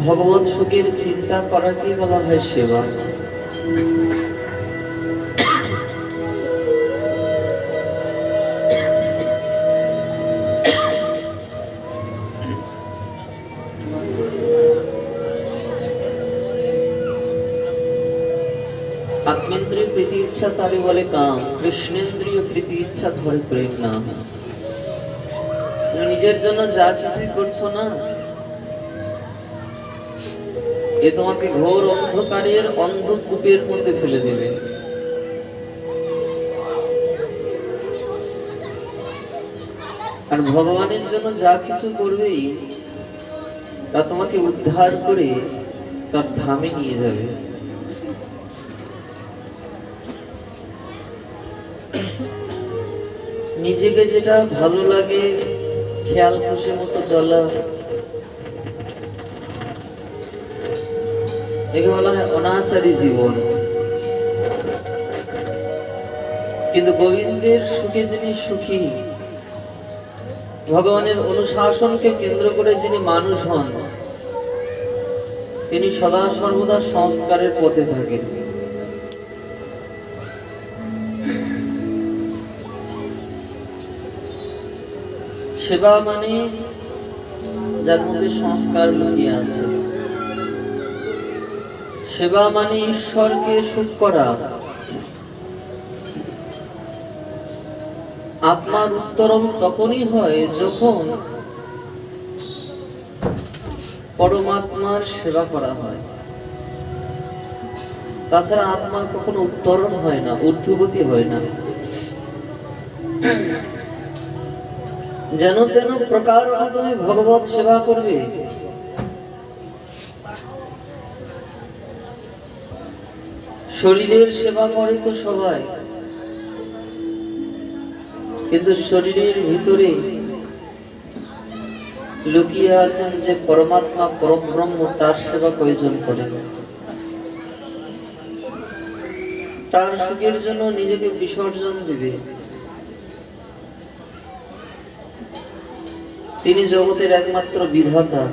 ভগবৎ সুখের চিন্তা করাকেই বলা হয় সেবা। আত্মেন্দ্রিয় প্রীতি ইচ্ছা তারই বলে কাম, কৃষ্ণেন্দ্রিয় প্রীতি ইচ্ছা ধরে প্রেম নাম। তুমি নিজের জন্য যা কিছুই করছো না, এ তোমাকে ঘোর অন্ধকারের অন্ধকূপের মধ্যে ফেলে দেবে। আর ভগবানের জন্য যা কিছু করবেই তা তোমাকে উদ্ধার করে তার ধামে নিয়ে যাবে। নিজেকে যেটা ভালো লাগে খেয়াল খুশি মতো চলা, একে বলা হয় অনাচারী জীবন। কিন্তু গোবিন্দের সুখে যিনি সুখী, ভগবানের অনুশাসনকে কেন্দ্র করে যিনি মানুষ হন, তিনি সদা সর্বদা সংস্কারের পথে থাকেন। সেবা মানে যার মধ্যে সংস্কার লুকিয়ে আছে। সেবা মানে ঈশ্বরকে সুখ করা। আত্মার উত্তরণ তখনই হয় যখন পরমাত্মার সেবা করা হয়। তাছাড়া আত্মার কখনো উত্তরণ হয় না, ঊর্ধ্বগতি হয় না। যেন তেন প্রকার তুমি ভগবত সেবা করবে। শরীরের সেবা করে তো সবাই, কিন্তু শরীরের ভিতরে লুকিয়ে আছেন যে পরমাত্মা পরব্রহ্ম, তার সেবা প্রয়োজন করে। তার সুখের জন্য নিজেকে বিসর্জন দিবে। তিনি জগতের একমাত্র বিধাতা,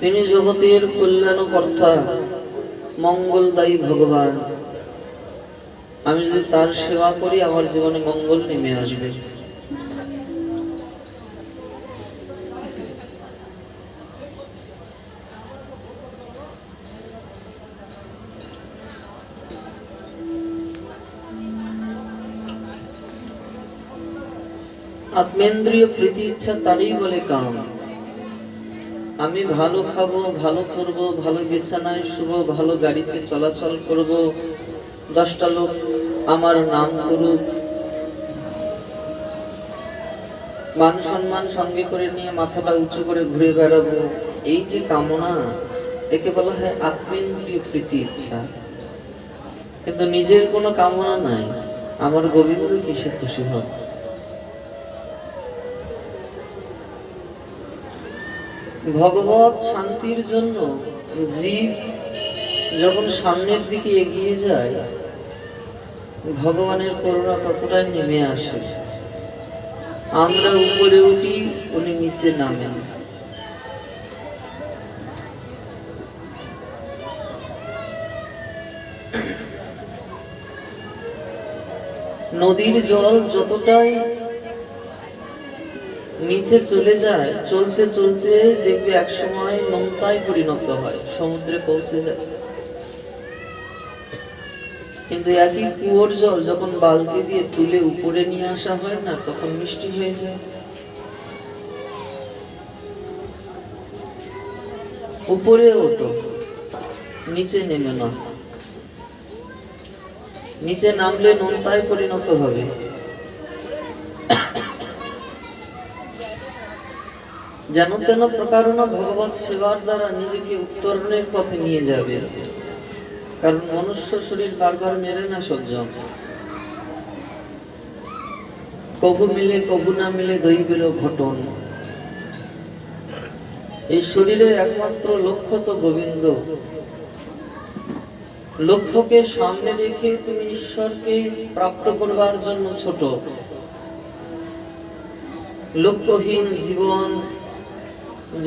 তিনি জগতের কল্যাণকর্তা, মঙ্গলদায়ী ভগবান। আমি যদি তার সেবা করি, আমার জীবনে মঙ্গল নেমে আসবে। আত্মেন্দ্রিয় প্রীতি ইচ্ছা তারই বলে কাম। আমি ভালো খাবো, ভালো করবো, ভালো বিছানায় শুবো, ভালো গাড়িতে চলাচল করব, 10টা লোক আমার নাম করুক, মান সম্মান সঙ্গে করে নিয়ে মাথাটা উঁচু করে ঘুরে বেড়াবো, এই যে কামনা, একে বলা হয় আত্মেন্দ্রিয় প্রীতি ইচ্ছা। কিন্তু নিজের কোনো কামনা নাই, আমার গোবিন্দ কিসে খুশি হবে। ভগবত শান্তির জন্য জীব যখন সামনের দিকে এগিয়ে যায়, ভগবানের করুণা ততটাই নেমে আসে। আমরা উপরে উঠি, উনি নিচে নামেন। নদীর জল যতটাই নিচে চলে যায়, চলতে চলতে দেখবে এক সময় নোনতায় পরিণত হয়, সমুদ্রে পৌঁছে যায়। কিন্তু একই কুয়োর জল যখন বালতি দিয়ে তুলে উপরে নিয়ে আসা হয় না, তখন মিষ্টি হয়ে যায়। উপরে ওঠো, নিচে নেমে না। নিচে নামলে নোনতায় পরিণত হবে। যেন তেন প্রকারণ ভগবত সেবার দ্বারা নিজেকে উত্তরণের পথে নিয়ে যাবে। কারণ মনুষ্য শরীর বারবার মেরে না সহ্য। কবু মিলে কবু না মিলে দৈবের ঘটন। এই শরীরের একমাত্র লক্ষ্য তো গোবিন্দ। লক্ষ্যকে সামনে রেখে তুমি ঈশ্বরকে প্রাপ্ত করবার জন্য ছোট। লক্ষ্যহীন জীবন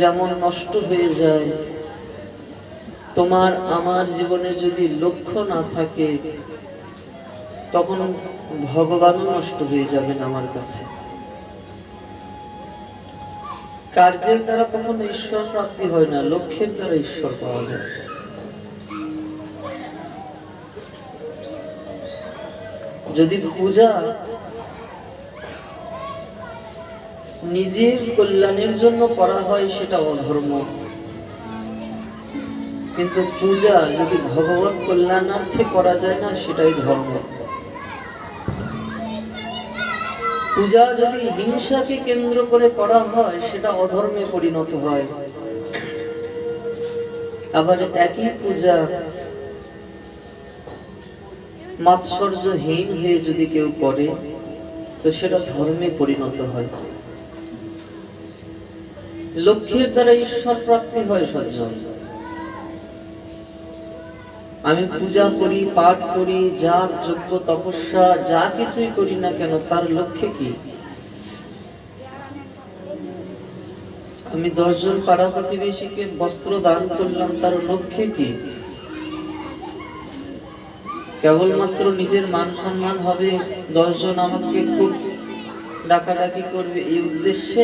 যেমন নষ্ট হয়ে যায়, তোমার আমার জীবনে যদি লক্ষ্য না থাকে তখন ভগবানও নষ্ট হয়ে যাবেন আমার কাছে। কার্যের দ্বারা কখনো ঈশ্বর প্রাপ্তি হয় না, লক্ষ্যের দ্বারা ঈশ্বর পাওয়া যায়। যদি পূজা নিজের কল্যাণের জন্য করা হয় সেটা অধর্ম, কিন্তু পূজা যদি ভগবত কল্যাণার্থে করা যায় না সেটাই ধর্ম। পূজা যদি হিংসাকে কেন্দ্র করে করা হয় সেটা অধর্মে পরিণত হয়। আবার একই পূজা মাৎসর্যহীন হয়ে যদি কেউ করে তো সেটা ধর্মে পরিণত হয়। লক্ষ্যের দ্বারা ঈশ্বর প্রাপ্তি হয় সজ্জন। আমি পূজা করি, পাঠ করি, যাগ যজ্ঞ তপস্যা যা কিছুই করি না কেন তার লক্ষ্যে কি? আমি 10 জন পাড়া প্রতিবেশীকে বস্ত্র দান করলাম, তার লক্ষ্যে কি? কেবলমাত্র নিজের মান সম্মান হবে, 10 জন আমাকে খুব ডাকাডাকি করবে এই উদ্দেশ্যে,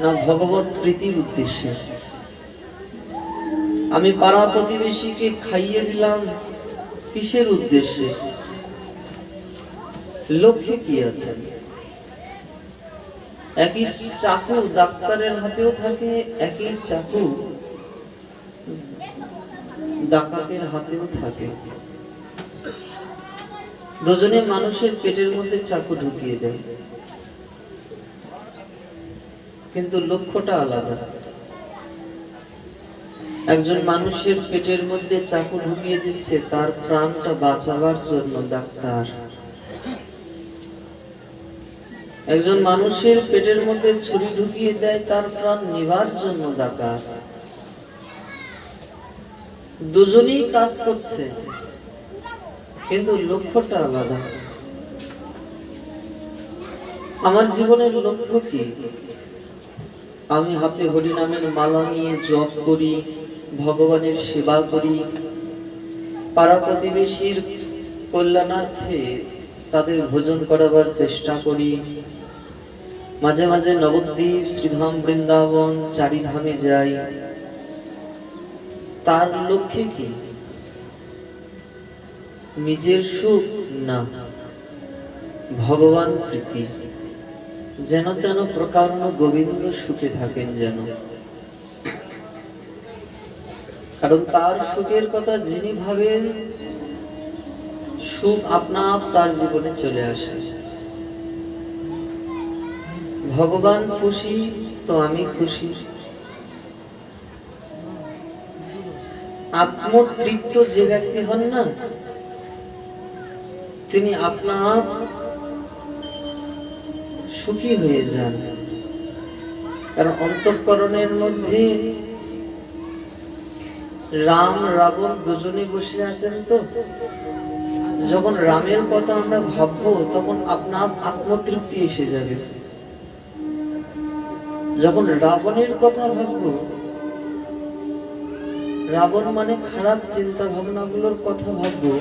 না ভগবত প্রীতির উদ্দেশ্যে? আমি পাড়া প্রতিবেশীকে খাইয়ে দিলাম কিসের উদ্দেশ্যে? লক্ষ্যে কি আছে? একই চাকু ডাক্তারের হাতেও থাকে, একই চাকু ডাকাতের হাতেও থাকে। দুজনে মানুষের পেটের মধ্যে চাকু ঢুকিয়ে দেয়, কিন্তু লক্ষ্যটা আলাদা। একজন মানুষের পেটের মধ্যে চাকু ঢুকিয়ে দিচ্ছে তার প্রাণটা বাঁচাবার জন্য ডাক্তার। একজন মানুষের পেটের মধ্যে ছুরি ঢুকিয়ে দেয় তার প্রাণ নেবার জন্য ডাকাত। দুজনেই কাজ করছে কিন্তু লক্ষ্যটা আলাদা। আমার জীবনের লক্ষ্য কি? আমি হাতে হরিনামের মালা নিয়ে জপ করি, ভগবানের সেবা করি, পাড়া প্রতিবেশীর কল্যাণার্থে তাদের ভোজন করাবার চেষ্টা করি, মাঝে মাঝে নবদ্বীপ, শ্রীধাম, বৃন্দাবন চারিধামে যাই। তার লক্ষ্যে কি? নিজের সুখ না, ভগবান প্রীতি। যেন তেন প্রকার গোবিন্দ সুখে থাকেন যেন, কারণ তার সুখের কথা যিনি ভাবেন সুখ আপনা আপ তার জীবনে চলে আসে। ভগবান খুশি তো আমি খুশি। আত্মতৃপ্ত যে ব্যক্তি হন না তিনি আপনা আপ সুখী হয়ে যান। কারণ অন্তঃকরণের মধ্যে রাম রাবণ দুজনে বসে আছেন, তো যখন রামের কথা আমরা ভাববো তখন আপনা আপ আত্মতৃপ্তি এসে যাবে। যখন রাবণের কথা ভাববো, রাবণ মানে খারাপ চিন্তা ভাবনাগুলোর কথা ভাববো,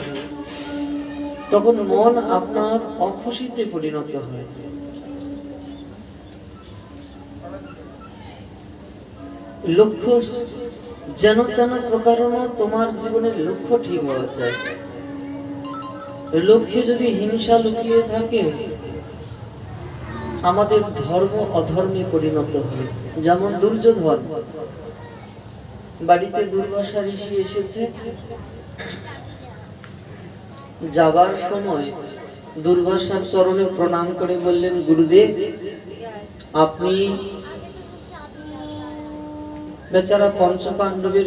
তখন মন আপনার অখুশিতে পরিণত হয়। লক্ষ্য যেন তেন প্রকারণ তোমার জীবনের লক্ষ্য ঠিক হওয়া চাই। লক্ষ্যে যদি হিংসা লুকিয়ে থাকে আমাদের ধর্ম অধর্মে পরিণত হয়। যেমন দুর্যোধন, বাড়িতে দুর্বাসা ঋষি এসেছে, যাবার সময় দুর্বাসার চরণে প্রণাম করে বললেন, গুরুদেব আপনি বেচারা পঞ্চপাণ্ডবের